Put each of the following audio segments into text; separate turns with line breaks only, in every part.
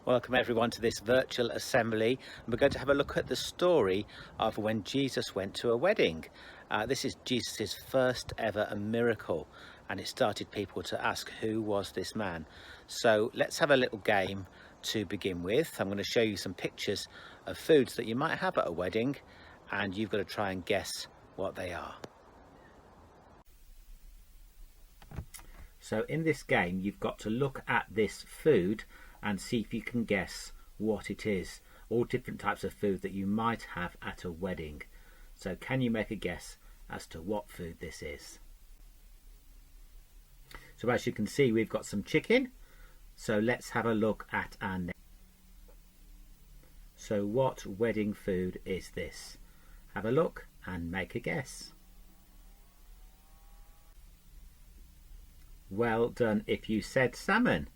Welcome everyone to this virtual assembly. We're going to have a look at the story of when Jesus went to a wedding. This is Jesus's first ever miracle, and it started people to ask, who was this man? So let's have a little game to begin with. I'm going to show you some pictures of foods that you might have at a wedding, and you've got to try and guess what they are. So in this game, you've got to look at this food and see if you can guess what it is. All different types of food that you might have at a wedding. So can you make a guess as to what food this is? So as you can see, we've got some chicken. So let's have a look at our next. So what wedding food is this? Have a look and make a guess. Well done if you said salmon.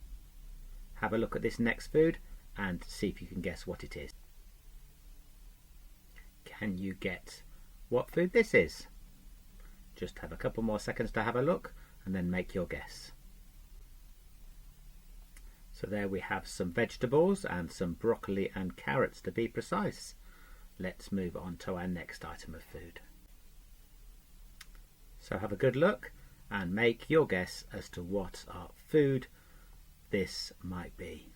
Have a look at this next food and see if you can guess what it is. Can you get what food this is? Just have a couple more seconds to have a look and then make your guess. So there we have some vegetables and some broccoli and carrots to be precise. Let's move on to our next item of food. So have a good look and make your guess as to what our food this might be.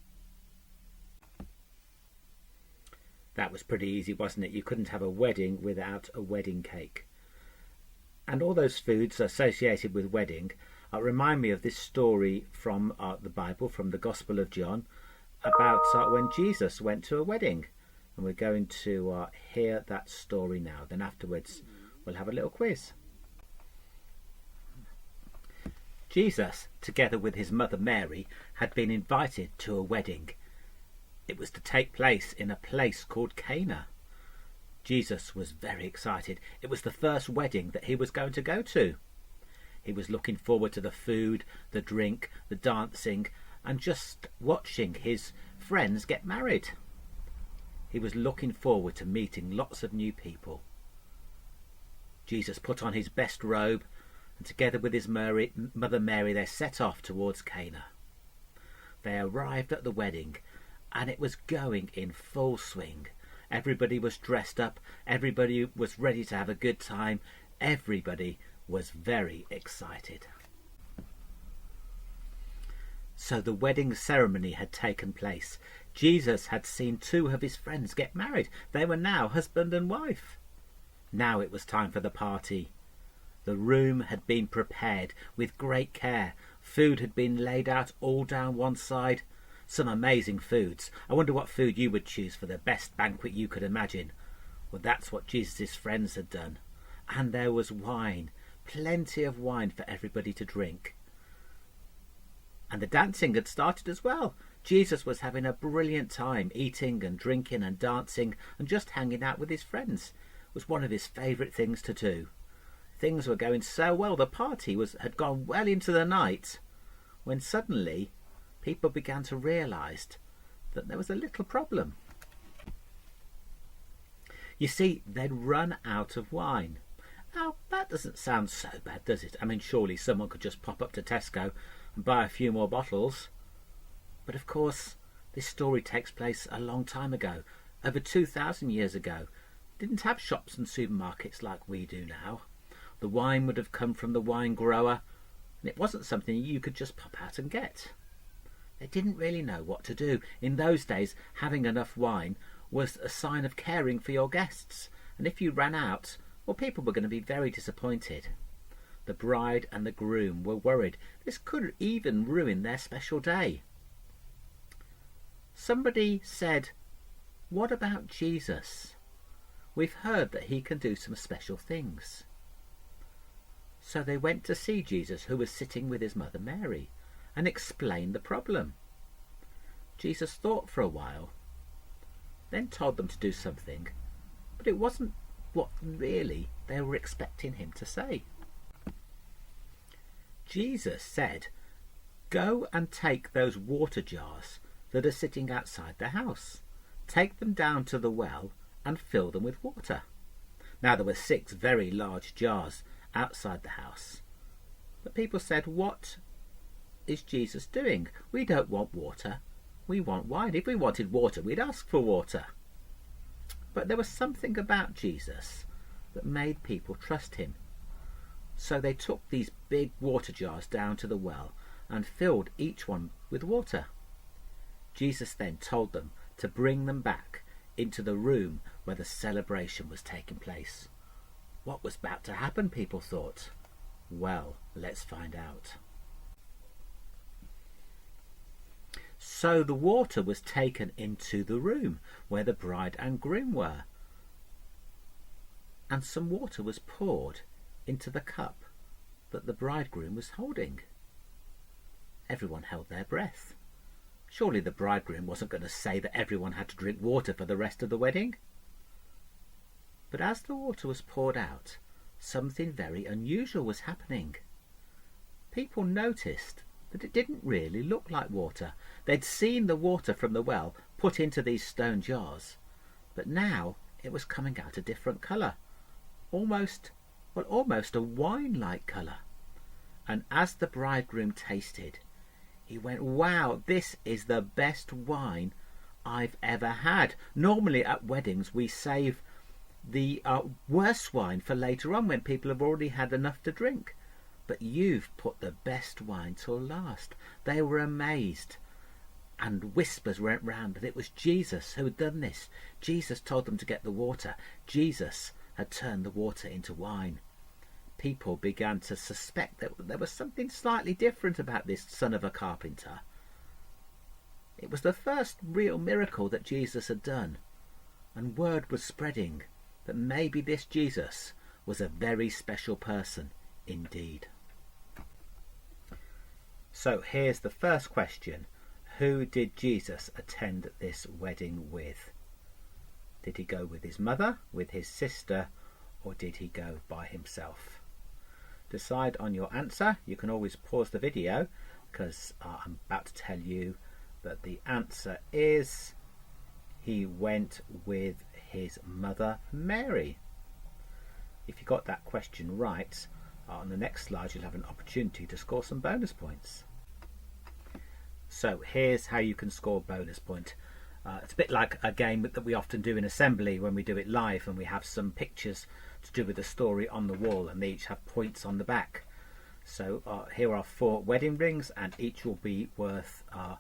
That was pretty easy, wasn't it? You couldn't have a wedding without a wedding cake. And all those foods associated with wedding remind me of this story from the Bible, from the Gospel of John, about when Jesus went to a wedding. And we're going to hear that story now. Then afterwards we'll have a little quiz. Jesus, together with his mother Mary, had been invited to a wedding. It was to take place in a place called Cana. Jesus was very excited. It was the first wedding that he was going to go to. He was looking forward to the food, the drink, the dancing, and just watching his friends get married. He was looking forward to meeting lots of new people. Jesus put on his best robe, and together with his mother Mary, they set off towards Cana. They arrived at the wedding, and it was going in full swing. Everybody was dressed up, everybody was ready to have a good time, everybody was very excited. So the wedding ceremony had taken place. Jesus had seen two of his friends get married. They were now husband and wife. Now it was time for the party. The room had been prepared with great care. Food had been laid out all down one side. Some amazing foods. I wonder what food you would choose for the best banquet you could imagine. Well, that's what Jesus' friends had done. And there was wine, plenty of wine for everybody to drink. And the dancing had started as well. Jesus was having a brilliant time, eating and drinking and dancing and just hanging out with his friends. It was one of his favourite things to do. Things were going so well, the party had gone well into the night, when suddenly people began to realise that there was a little problem. You see, they'd run out of wine. Now, that doesn't sound so bad, does it? I mean, surely someone could just pop up to Tesco and buy a few more bottles. But of course, this story takes place a long time ago, over 2,000 years ago. Didn't have shops and supermarkets like we do now. The wine would have come from the wine grower, and it wasn't something you could just pop out and get. They didn't really know what to do. In those days, having enough wine was a sign of caring for your guests, and if you ran out, well, people were going to be very disappointed. The bride and the groom were worried. This could even ruin their special day. Somebody said, "What about Jesus? We've heard that he can do some special things." So they went to see Jesus, who was sitting with his mother Mary, and explained the problem. Jesus thought for a while, then told them to do something, but it wasn't what really they were expecting him to say. Jesus said, "Go and take those water jars that are sitting outside the house. Take them down to the well and fill them with water." Now there were 6 very large jars outside the house. But people said, "What is Jesus doing? We don't want water. We want wine. If we wanted water, we'd ask for water. But there was something about Jesus that made people trust him. So they took these big water jars down to the well and filled each one with water. Jesus then told them to bring them back into the room where the celebration was taking place. What was about to happen, people thought? Well, let's find out. So the water was taken into the room where the bride and groom were, and some water was poured into the cup that the bridegroom was holding. Everyone held their breath. Surely the bridegroom wasn't going to say that everyone had to drink water for the rest of the wedding. But as the water was poured out, something very unusual was happening. People noticed that it didn't really look like water. They'd seen the water from the well put into these stone jars, but now it was coming out a different colour, almost a wine-like colour. And as the bridegroom tasted, he went, "Wow, this is the best wine I've ever had." Normally at weddings we save the worst wine for later on when people have already had enough to drink. But you've put the best wine till last. They were amazed, and whispers went round that it was Jesus who had done this. Jesus told them to get the water. Jesus had turned the water into wine. People began to suspect that there was something slightly different about this son of a carpenter. It was the first real miracle that Jesus had done, and word was spreading that maybe this Jesus was a very special person indeed. So here's the first question. Who did Jesus attend this wedding with? Did he go with his mother, with his sister, or did he go by himself? Decide on your answer. You can always pause the video because I'm about to tell you that the answer is he went with his mother Mary. If you got that question right, on the next slide you'll have an opportunity to score some bonus points. So here's how you can score bonus point. It's a bit like a game that we often do in assembly when we do it live, and we have some pictures to do with the story on the wall, and they each have points on the back. So here are 4 wedding rings, and each will be worth a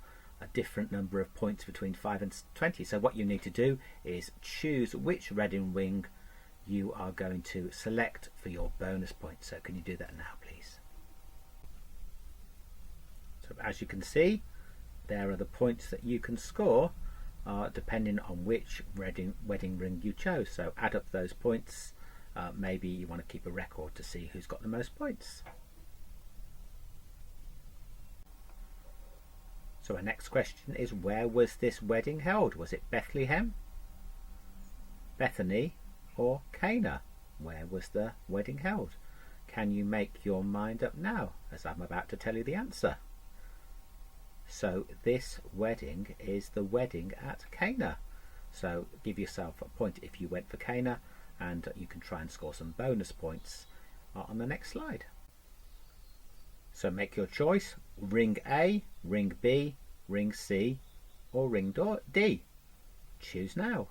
different number of points between 5 and 20. So what you need to do is choose which wedding ring you are going to select for your bonus points. So can you do that now, please? So as you can see, there are the points that you can score depending on which wedding ring you chose. So add up those points. Maybe you want to keep a record to see who's got the most points. So our next question is, where was this wedding held? Was it Bethlehem, Bethany, or Cana? Where was the wedding held? Can you make your mind up now, as I'm about to tell you the answer? So this wedding is the wedding at Cana. So give yourself a point if you went for Cana, and you can try and score some bonus points on the next slide. So make your choice. Ring A, ring B, ring C, or ring D. Choose now.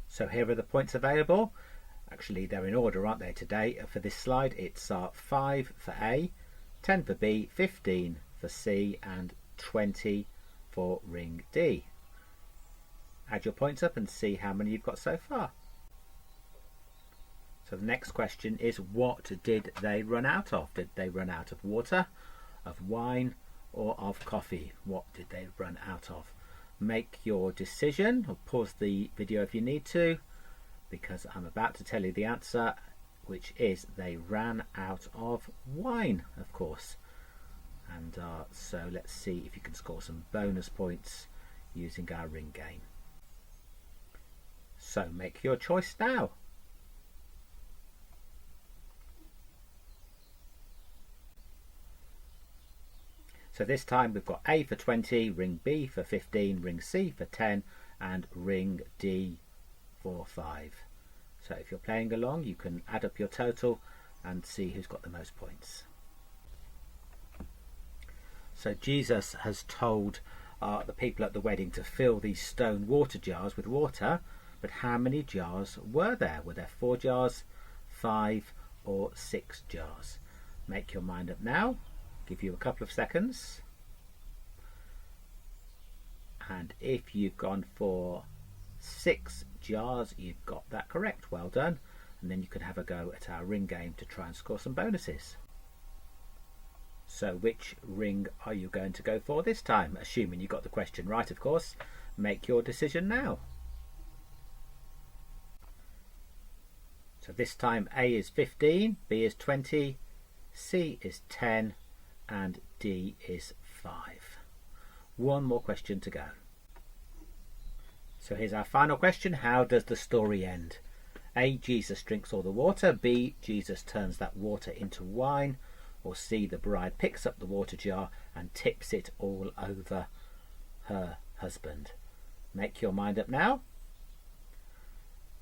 So here are the points available. Actually, they're in order, aren't they, today? For this slide, it's 5 for A, 10 for B, 15 for C, and 20 for ring D. Add your points up and see how many you've got so far. So the next question is, what did they run out of? Did they run out of water, of wine, or of coffee? What did they run out of? Make your decision, or pause the video if you need to, because I'm about to tell you the answer, which is they ran out of wine, of course. And so let's see if you can score some bonus points using our ring game. So make your choice now. So this time we've got A for 20, ring B for 15, ring C for 10, and ring D for 5. So if you're playing along, you can add up your total and see who's got the most points. So Jesus has told the people at the wedding to fill these stone water jars with water, but how many jars were there? Were there 4 jars, 5 or 6 jars? Make your mind up now. Give you a couple of seconds. And if you've gone for 6 jars, you've got that correct. Well done. And then you can have a go at our ring game to try and score some bonuses. So which ring are you going to go for this time? Assuming you got the question right, of course. Make your decision now. So this time A is 15, B is 20, C is 10 and D is 5. One more question to go. So here's our final question. How does the story end? A, Jesus drinks all the water. B, Jesus turns that water into wine. Or C, the bride picks up the water jar and tips it all over her husband. Make your mind up now.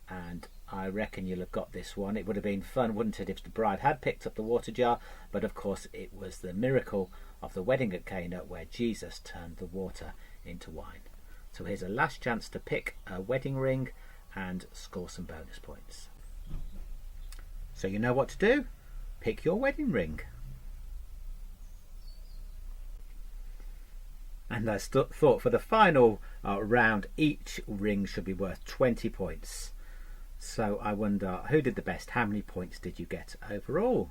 And I reckon you'll have got this one. It would have been fun, wouldn't it, if the bride had picked up the water jar, but of course it was the miracle of the wedding at Cana where Jesus turned the water into wine. So here's a last chance to pick a wedding ring and score some bonus points. So you know what to do. Pick your wedding ring. And I thought for the final round, each ring should be worth 20 points. So I wonder, who did the best? How many points did you get overall?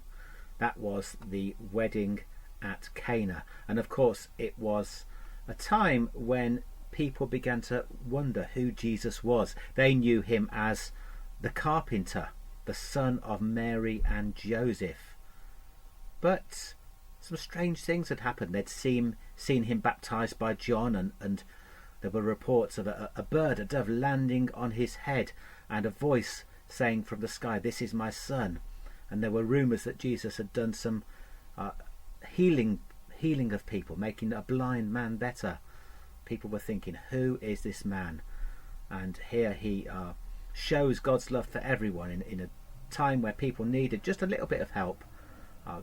That was the wedding at Cana. And of course, it was a time when people began to wonder who Jesus was. They knew him as the carpenter, the son of Mary and Joseph. But some strange things had happened. They'd seen him baptized by John, and there were reports of a bird, a dove, landing on his head, and a voice saying from the sky, "This is my son." And there were rumours that Jesus had done some healing of people, making a blind man better. People were thinking, who is this man? And here he shows God's love for everyone in a time where people needed just a little bit of help.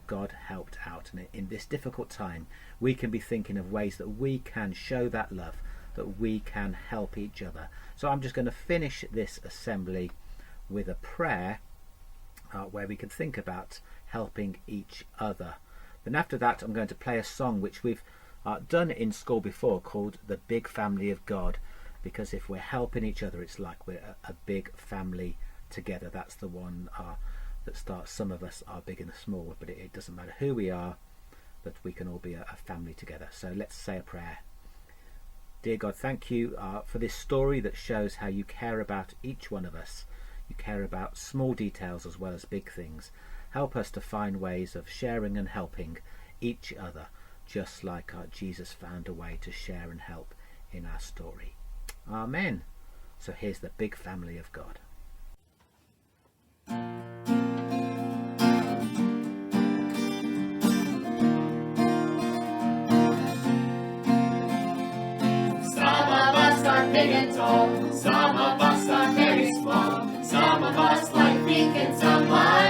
God helped out, and in this difficult time we can be thinking of ways that we can show that love, that we can help each other. So I'm just going to finish this assembly with a prayer where we can think about helping each other. Then after that I'm going to play a song which we've done in school before, called The Big Family of God, because if we're helping each other it's like we're a big family together. That's the one that starts, some of us are big and small, but it doesn't matter who we are, but we can all be a family together. So let's say a prayer. Dear God, thank you for this story that shows how you care about each one of us. You care about small details as well as big things. Help us to find ways of sharing and helping each other, just like Jesus found a way to share and help in our story. Amen. So here's the big family of God.
Big and tall, some of us are very small, some of us like pink and some like